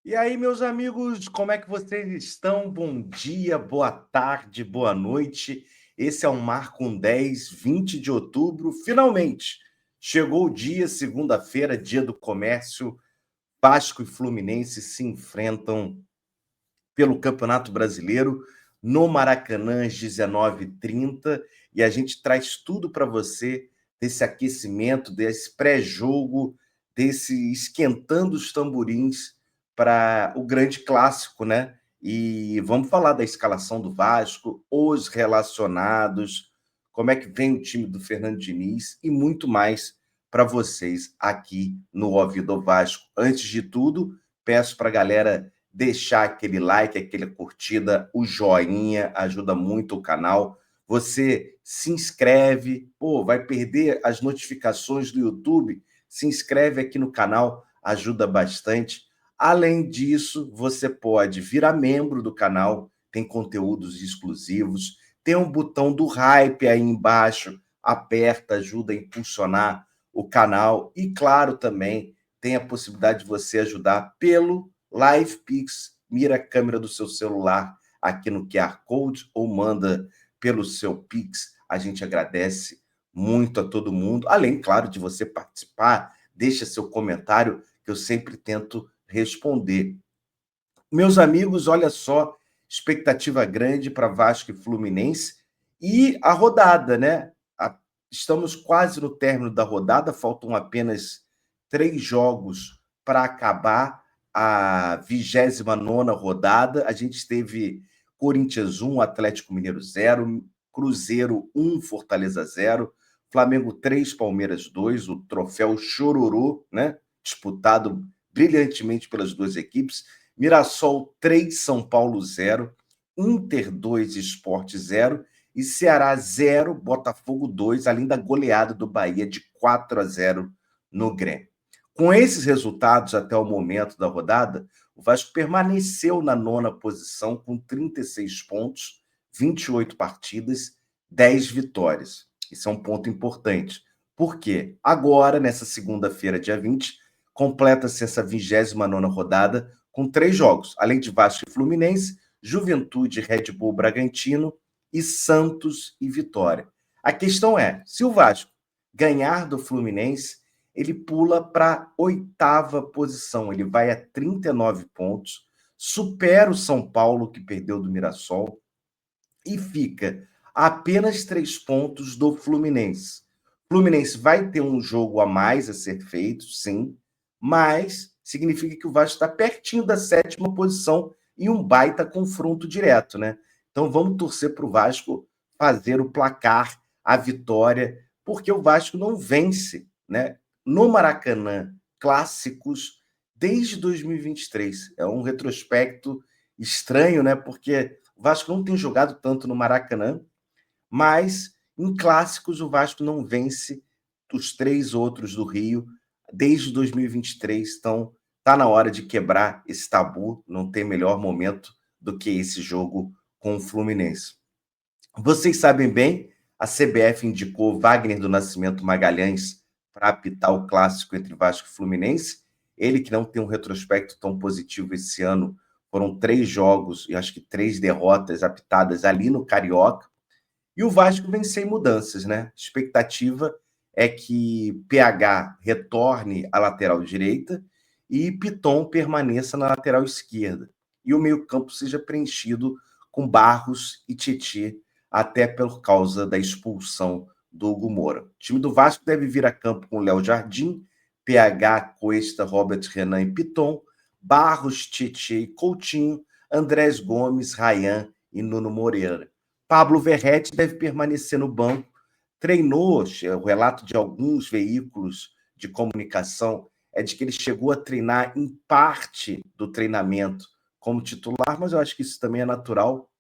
E aí, meus amigos, como é que vocês estão? Bom dia, boa tarde, boa noite. Esse é o Marco 10, 20 de outubro. Finalmente, chegou o dia, segunda-feira, dia do comércio. Vasco e Fluminense se enfrentam pelo Campeonato Brasileiro no Maracanã às 19h30 e a gente traz tudo para você desse aquecimento, desse pré-jogo, desse esquentando os tamborins para o grande clássico, né? E vamos falar da escalação do Vasco, os relacionados, como é que vem o time do Fernando Diniz e muito mais para vocês aqui no Ouvido Vasco. Antes de tudo, peço para a galera deixar aquele like, aquela curtida, o joinha, ajuda muito o canal. Você se inscreve, vai perder as notificações do YouTube, se inscreve aqui no canal, ajuda bastante. Além disso, você pode virar membro do canal, tem conteúdos exclusivos, tem um botão do hype aí embaixo, aperta, ajuda a impulsionar o canal e, claro, também tem a possibilidade de você ajudar pelo Live Pix, mira a câmera do seu celular aqui no QR Code ou manda pelo seu Pix. A gente agradece muito a todo mundo. Além, claro, de você participar, deixa seu comentário que eu sempre tento responder. Meus amigos, olha só, expectativa grande para Vasco e Fluminense e a rodada, né? Estamos quase no término da rodada, faltam apenas 3 jogos para acabar a 29ª rodada. A gente teve Corinthians 1, Atlético Mineiro 0, Cruzeiro 1, Fortaleza 0, Flamengo 3, Palmeiras 2, o troféu Chororô, né? Disputado brilhantemente pelas duas equipes. Mirassol 3, São Paulo 0, Inter 2, Sport 0 e Ceará 0, Botafogo 2, além da goleada do Bahia de 4-0 no Grêmio. Com esses resultados até o momento da rodada, o Vasco permaneceu na 9ª posição com 36 pontos, 28 partidas, 10 vitórias. Isso é um ponto importante. Por quê? Agora, nessa segunda-feira, dia 20, completa-se essa 29ª rodada com 3 jogos, além de Vasco e Fluminense, Juventude, Red Bull, Bragantino e Santos e Vitória. A questão é, se o Vasco ganhar do Fluminense, ele pula para a 8ª posição, ele vai a 39 pontos, supera o São Paulo, que perdeu do Mirassol, e fica a apenas 3 pontos do Fluminense. O Fluminense vai ter um jogo a mais a ser feito, sim, mas significa que o Vasco está pertinho da 7ª posição e um baita confronto direto, né? Então vamos torcer para o Vasco fazer o placar, a vitória, porque o Vasco não vence, né? No Maracanã, clássicos desde 2023. É um retrospecto estranho, né? Porque o Vasco não tem jogado tanto no Maracanã, mas em clássicos o Vasco não vence os 3 outros do Rio desde 2023. Então, está na hora de quebrar esse tabu. Não tem melhor momento do que esse jogo com o Fluminense. Vocês sabem bem, a CBF indicou Wagner do Nascimento Magalhães para apitar o clássico entre Vasco e Fluminense. Ele que não tem um retrospecto tão positivo esse ano, foram 3 jogos e acho que 3 derrotas apitadas ali no Carioca. E o Vasco vem sem mudanças, né? A expectativa é que PH retorne à lateral direita e Piton permaneça na lateral esquerda. E o meio-campo seja preenchido com Barros e Tietê, até por causa da expulsão do Hugo Moura. O time do Vasco deve vir a campo com Léo Jardim, PH, Cuesta, Robert Renan e Piton, Barros, Tietê e Coutinho, Andrés Gomes, Rayan e Nuno Moreira. Pablo Verrete deve permanecer no banco. Treinou, o relato de alguns veículos de comunicação é de que ele chegou a treinar em parte do treinamento como titular, mas eu acho que isso também é natural,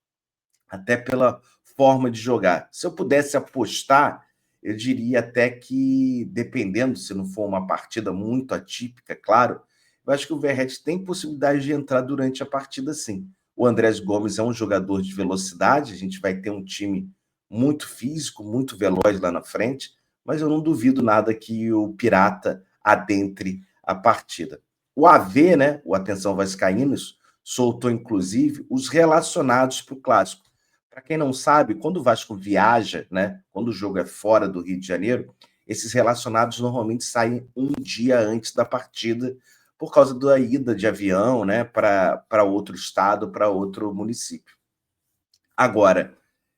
até pela forma de jogar. Se eu pudesse apostar, eu diria até que, dependendo, se não for uma partida muito atípica, claro, eu acho que o Verrete tem possibilidade de entrar durante a partida, sim. O Andrés Gomes é um jogador de velocidade, a gente vai ter um time muito físico, muito veloz lá na frente, mas eu não duvido nada que o Pirata adentre a partida. O AV, né, o Atenção Vascaínos, soltou inclusive os relacionados para o clássico. Para quem não sabe, quando o Vasco viaja, né, quando o jogo é fora do Rio de Janeiro, esses relacionados normalmente saem um dia antes da partida por causa da ida de avião, né, para outro estado, para outro município. Agora,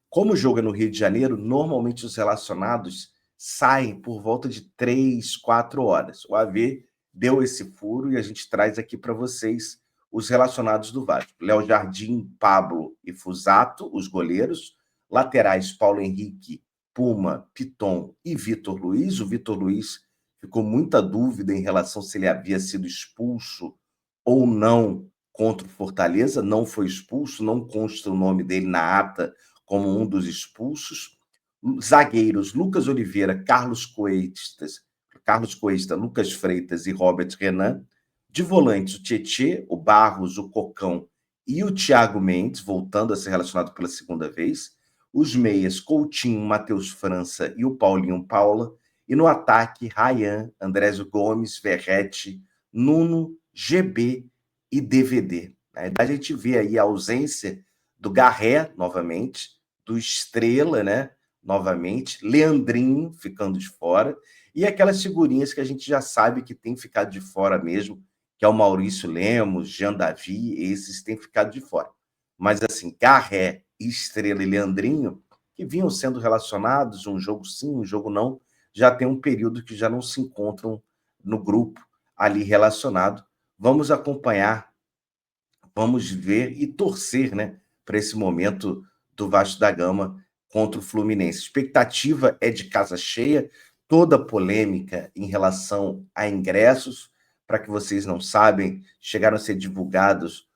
como o jogo é no Rio de Janeiro, normalmente os relacionados saem por volta de 3, 4 horas. O AV deu esse furo e a gente traz aqui para vocês os relacionados do Vasco. Léo Jardim, Pablo e Fusato, os goleiros. Laterais, Paulo Henrique, Puma, Piton e Vitor Luiz. O Vitor Luiz ficou muita dúvida em relação se ele havia sido expulso ou não contra o Fortaleza. Não foi expulso, não consta o nome dele na ata como um dos expulsos. Zagueiros, Lucas Oliveira, Carlos Cuesta, Lucas Freitas e Robert Renan. De volantes, o Tietê, o Barros, o Cocão e o Thiago Mendes, voltando a ser relacionado pela segunda vez. Os meias, Coutinho, Matheus França e o Paulinho Paula. E no ataque, Ryan, Andrésio Gomes, Verrete, Nuno, GB e DVD. A gente vê aí a ausência do Garré, novamente, do Estrela, né? Novamente, Leandrinho ficando de fora, e aquelas figurinhas que a gente já sabe que tem ficado de fora mesmo, que é o Maurício Lemos, Jean Davi, esses têm ficado de fora. Mas assim, Garré, Estrela e Leandrinho, que vinham sendo relacionados, um jogo sim, um jogo não, já tem um período que já não se encontram no grupo ali relacionado. Vamos acompanhar, vamos ver e torcer, né, para esse momento do Vasco da Gama contra o Fluminense. A expectativa é de casa cheia, toda polêmica em relação a ingressos, para que vocês não sabem, chegaram a ser divulgados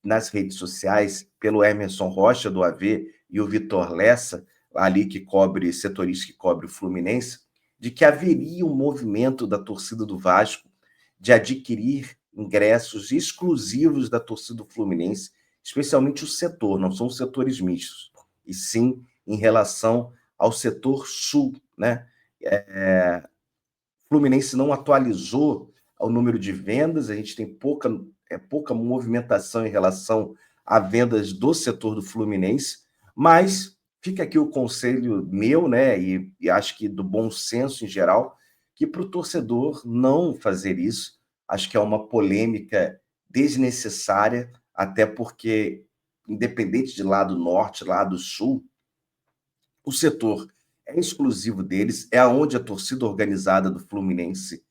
nas redes sociais pelo Emerson Rocha, do AV, e o Vitor Lessa, ali que cobre, setorista que cobre o Fluminense, de que haveria um movimento da torcida do Vasco de adquirir ingressos exclusivos da torcida do Fluminense, especialmente o setor, não são os setores mistos, e sim em relação ao setor sul, né? Fluminense não atualizou o número de vendas, a gente tem pouca movimentação em relação a vendas do setor do Fluminense, mas fica aqui o conselho meu, né, e acho que do bom senso em geral, que para o torcedor não fazer isso, acho que é uma polêmica desnecessária, até porque, independente de lado norte, lado sul, o setor é exclusivo deles, é aonde a torcida organizada do Fluminense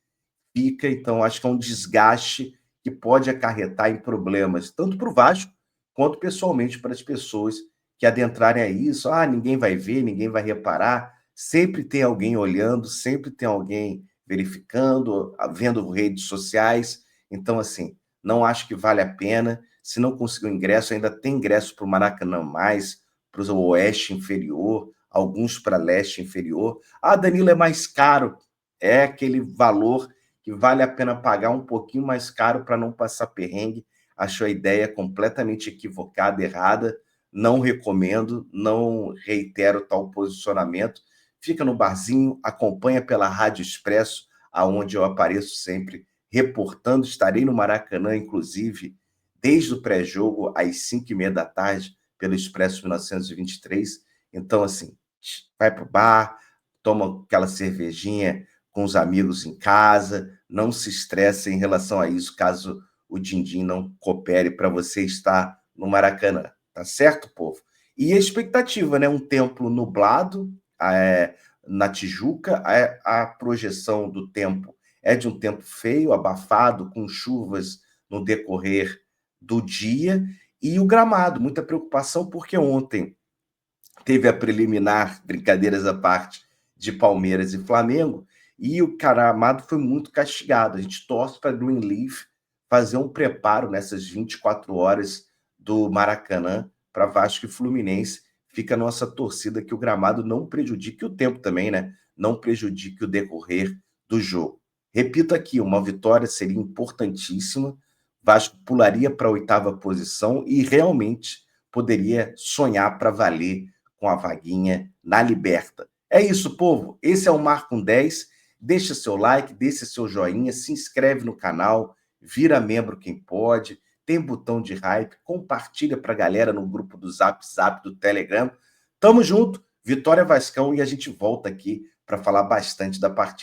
fica, então acho que é um desgaste que pode acarretar em problemas, tanto para o Vasco, quanto pessoalmente para as pessoas que adentrarem a isso. Ah, ninguém vai ver, ninguém vai reparar, sempre tem alguém olhando, sempre tem alguém verificando, vendo redes sociais, então assim, não acho que vale a pena. Se não conseguiu ingresso, ainda tem ingresso para o Maracanã+, para o Oeste Inferior, alguns para Leste Inferior. Ah, Danilo, é mais caro. É aquele valor que vale a pena pagar um pouquinho mais caro para não passar perrengue. Acho a ideia completamente equivocada, errada. Não recomendo, não reitero tal posicionamento. Fica no barzinho, acompanha pela Rádio Expresso, aonde eu apareço sempre reportando. Estarei no Maracanã, inclusive, desde o pré-jogo, às 5h30 da tarde, pelo Expresso 1923. Então, assim, vai para o bar, toma aquela cervejinha com os amigos em casa, não se estresse em relação a isso, caso o din-din não coopere para você estar no Maracanã. Tá certo, povo? E a expectativa, né? Um tempo nublado na Tijuca, a projeção do tempo é de um tempo feio, abafado, com chuvas no decorrer do dia, e o gramado, muita preocupação, porque ontem teve a preliminar, brincadeiras à parte, de Palmeiras e Flamengo, e o gramado foi muito castigado. A gente torce para Greenleaf fazer um preparo nessas 24 horas do Maracanã para Vasco e Fluminense. Fica a nossa torcida que o gramado não prejudique o tempo também, né? Não prejudique o decorrer do jogo. Repito aqui, uma vitória seria importantíssima. Vasco pularia para a 8ª posição e realmente poderia sonhar para valer com a vaguinha na Liberta. É isso, povo. Esse é o Marco 10. Deixa seu like, deixa seu joinha, se inscreve no canal. vira membro quem pode, tem botão de hype, compartilha para a galera no grupo do Zap Zap, do Telegram. Tamo junto, Vitória Vascão, e a gente volta aqui para falar bastante da partida.